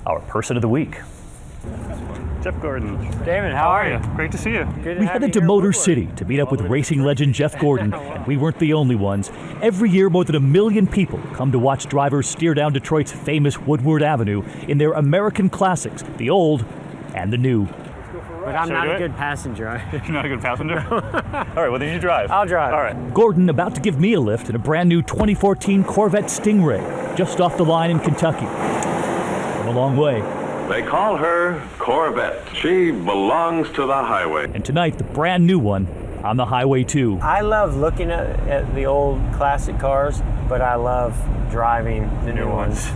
our person of the week. Jeff Gordon. David, how are you? Great to see you. Good We headed to Motor City to meet up with racing legend Jeff Gordon, and we weren't the only ones. Every year, more than 1 million people come to watch drivers steer down Detroit's famous Woodward Avenue in their American classics, the old and the new. But I'm not a good passenger. You're not a good passenger? All right, well then you drive. I'll drive. All right. Gordon about to give me a lift in a brand new 2014 Corvette Stingray, just off the line in Kentucky. From a long way. They call her Corvette. She belongs to the highway. And tonight, the brand new one on the highway too. I love looking at the old classic cars, but I love driving the new ones.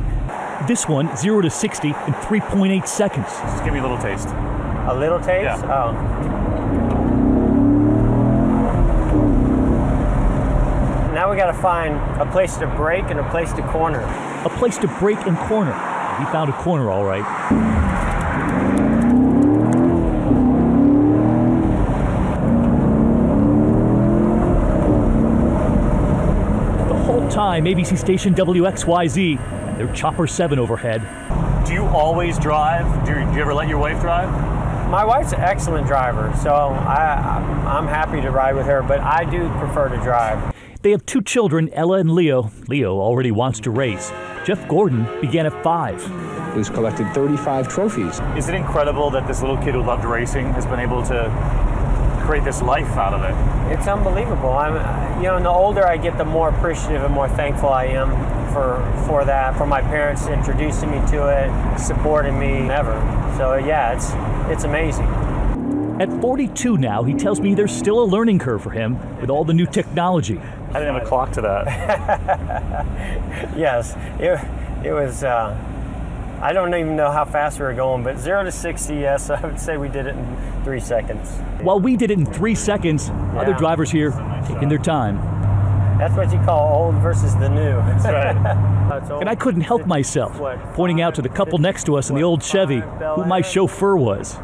This one, 0 to 60 in 3.8 seconds. Just give me a little taste. A little taste? Yeah. Oh. Now we gotta find a place to brake and a place to corner. A place to brake and corner. We found a corner, all right. The whole time, ABC station WXYZ and their Chopper 7 overhead. Do you always drive? Do you ever let your wife drive? My wife's an excellent driver, so I'm happy to ride with her, but I do prefer to drive. They have 2 children, Ella and Leo. Leo already wants to race. Jeff Gordon began at 5. He's collected 35 trophies. Is it incredible that this little kid who loved racing has been able to create this life out of it? It's unbelievable. And the older I get, the more appreciative and more thankful I am for that, for my parents introducing me to it, supporting me ever. So yeah, it's amazing. At 42 now, he tells me there's still a learning curve for him with all the new technology. I didn't have a clock to that. Yes, it was, I don't even know how fast we were going, but 0 to 60, yes, I would say we did it in 3 seconds. While we did it in 3 seconds, other drivers here taking their time. That's what you call old versus the new. That's right. And I couldn't help myself, pointing out to the couple next to us in the old Chevy who my chauffeur was.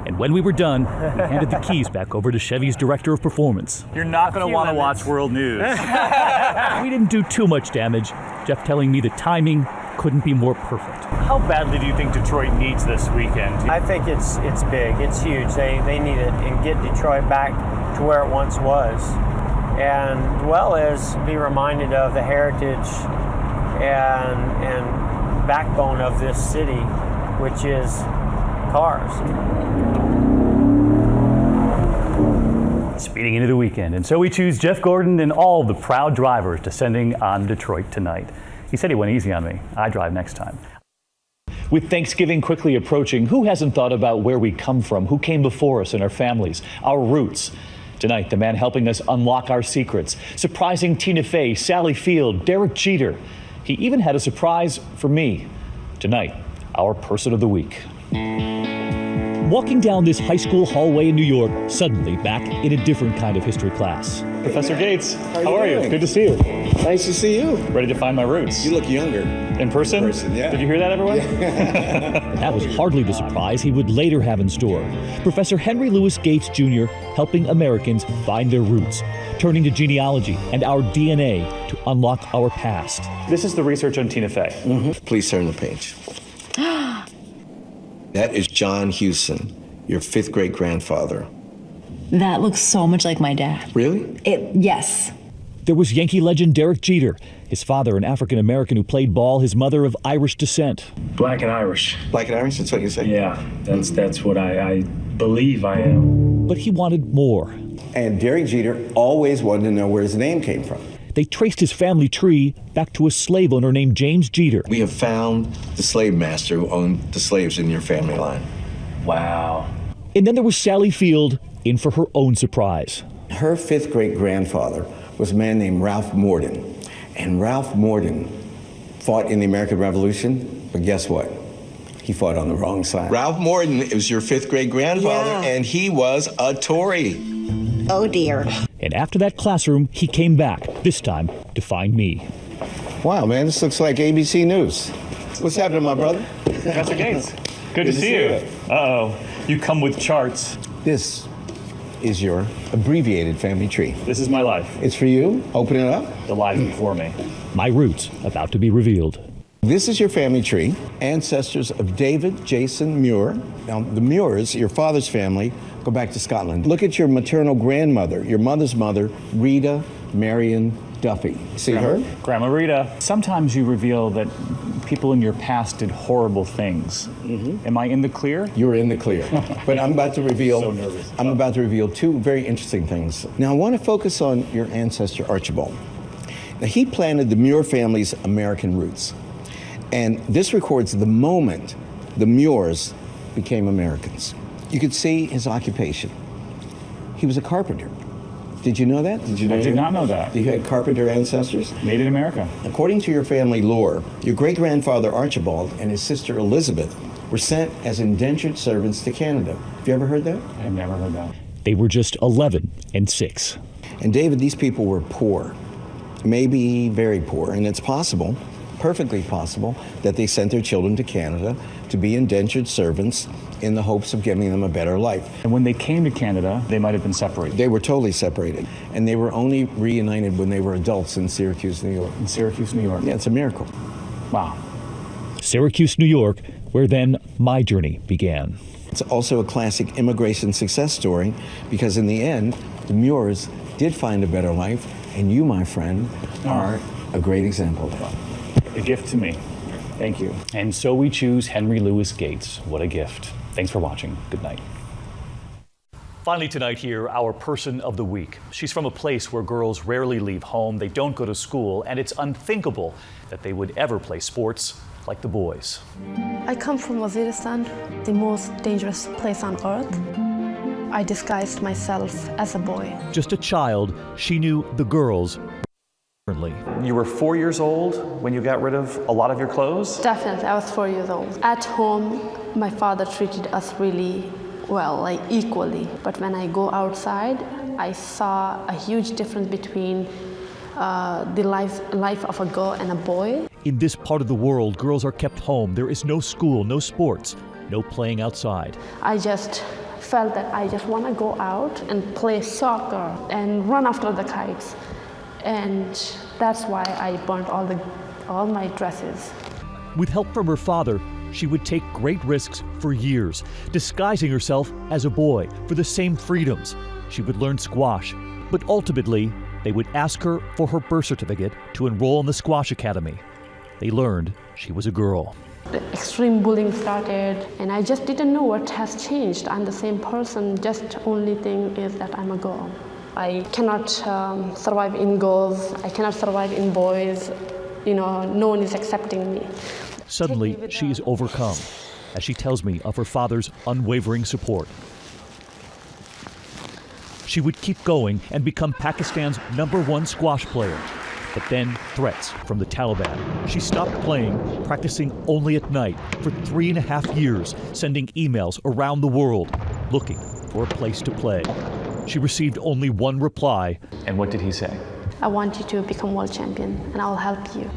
And when we were done, we handed the keys back over to Chevy's director of performance. You're not going to want to watch World News. We didn't do too much damage. Jeff telling me the timing couldn't be more perfect. How badly do you think Detroit needs this weekend? I think it's big. It's huge. They need it and get Detroit back to where it once was. And well as be reminded of the heritage and backbone of this city, which is cars. Speeding into the weekend, and so we choose Jeff Gordon and all the proud drivers descending on Detroit tonight. He said he went easy on me. I drive next time. With Thanksgiving quickly approaching, who hasn't thought about where we come from, who came before us and our families, our roots? Tonight, the man helping us unlock our secrets, surprising Tina Fey, Sally Field, Derek Jeter. He even had a surprise for me. Tonight, our person of the week. Walking down this high school hallway in New York, suddenly back in a different kind of history class. Professor Gates, how are you? Good to see you. Nice to see you. Ready to find my roots. You look younger. In person? Yeah. Did you hear that, everyone? Yeah. That was hardly the surprise he would later have in store. Professor Henry Louis Gates, Jr. helping Americans find their roots, turning to genealogy and our DNA to unlock our past. This is the research on Tina Fey. Mm-hmm. Please turn the page. That is John Hewson, your 5th great grandfather. That looks so much like my dad. Really? Yes. There was Yankee legend Derek Jeter, his father an African American who played ball, his mother of Irish descent. Black and Irish. Black and Irish, that's what you say? Yeah, that's what I believe I am. But he wanted more. And Derek Jeter always wanted to know where his name came from. They traced his family tree back to a slave owner named James Jeter. We have found the slave master who owned the slaves in your family line. Wow. And then there was Sally Field, in for her own surprise. Her 5th great grandfather was a man named Ralph Morden. And Ralph Morden fought in the American Revolution, but guess what? He fought on the wrong side. Ralph Morden was your 5th great grandfather, Yeah. and he was a Tory. Oh dear. And after that classroom, he came back, this time to find me. Wow, man, this looks like ABC News. What's happening, my brother? Professor Gates, good to see you. Uh-oh, you come with charts. This is your abbreviated family tree. This is my life. It's for you. Open it up. The life before me. My roots about to be revealed. This is your family tree, ancestors of David, Jason, Muir. Now, the Muirs, your father's family, go back to Scotland. Look at your maternal grandmother, your mother's mother, Rita Marion Duffy. See her? Grandma Rita. Sometimes you reveal that people in your past did horrible things. Am I in the clear? You're in the clear. But I'm about to reveal So nervous. I'm about to reveal two very interesting things. Now I want to focus on your ancestor Archibald. Now he planted the Muir family's American roots. And this records the moment the Muirs became Americans. You could see his occupation. He was a carpenter. Did you know that? I did not know that. You had carpenter ancestors? Made in America. According to your family lore, your great-grandfather Archibald and his sister Elizabeth were sent as indentured servants to Canada. Have you ever heard that? I've never heard that. They were just 11 and 6. And David, these people were poor, maybe very poor, and it's possible, perfectly possible, that they sent their children to Canada to be indentured servants in the hopes of giving them a better life. And when they came to Canada, they might have been separated. They were totally separated, and they were only reunited when they were adults in Syracuse, New York. In Syracuse, New York. Yeah, it's a miracle. Wow. Syracuse, New York, where then my journey began. It's also a classic immigration success story because in the end, the Muirs did find a better life, and you, my friend, are a great example of that. A gift to me. Thank you. And so we choose Henry Louis Gates. What a gift. Thanks for watching. Good night. Finally tonight here, our person of the week. She's from a place where girls rarely leave home, they don't go to school, and it's unthinkable that they would ever play sports like the boys. I come from Waziristan, the most dangerous place on earth. I disguised myself as a boy. Just a child, she knew the girls differently. You were 4 years old when you got rid of a lot of your clothes? Definitely, I was 4 years old. At home, my father treated us really well, like equally. But when I go outside, I saw a huge difference between the life of a girl and a boy. In this part of the world, girls are kept home. There is no school, no sports, no playing outside. I just felt that I just want to go out and play soccer and run after the kites. And that's why I burnt all my dresses. With help from her father, she would take great risks for years, disguising herself as a boy for the same freedoms. She would learn squash, but ultimately, they would ask her for her birth certificate to enroll in the squash academy. They learned she was a girl. The extreme bullying started, and I just didn't know what has changed. I'm the same person, just only thing is that I'm a girl. I cannot survive in girls, I cannot survive in boys, no one is accepting me. Suddenly, she is overcome as she tells me of her father's unwavering support. She would keep going and become Pakistan's #1 squash player. But then threats from the Taliban. She stopped playing, practicing only at night for 3.5 years, sending emails around the world, looking for a place to play. She received only one reply. And what did he say? I want you to become world champion, and I'll help you.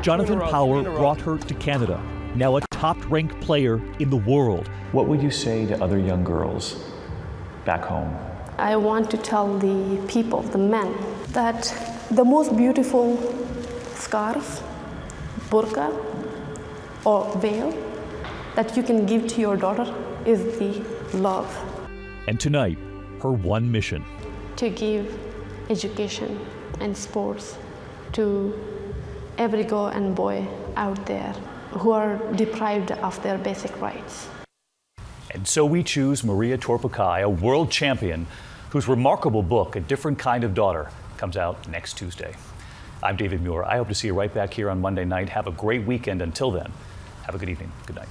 Jonathan Power brought her to Canada, now a top-ranked player in the world. What would you say to other young girls back home? I want to tell the people, the men, that the most beautiful scarf, burqa, or veil that you can give to your daughter is the love. And tonight, her one mission. To give education and sports to every girl and boy out there who are deprived of their basic rights. And so we choose Maria Toorpakai, a world champion whose remarkable book, A Different Kind of Daughter, comes out next Tuesday. I'm David Muir. I hope to see you right back here on Monday night. Have a great weekend. Until then, have a good evening. Good night.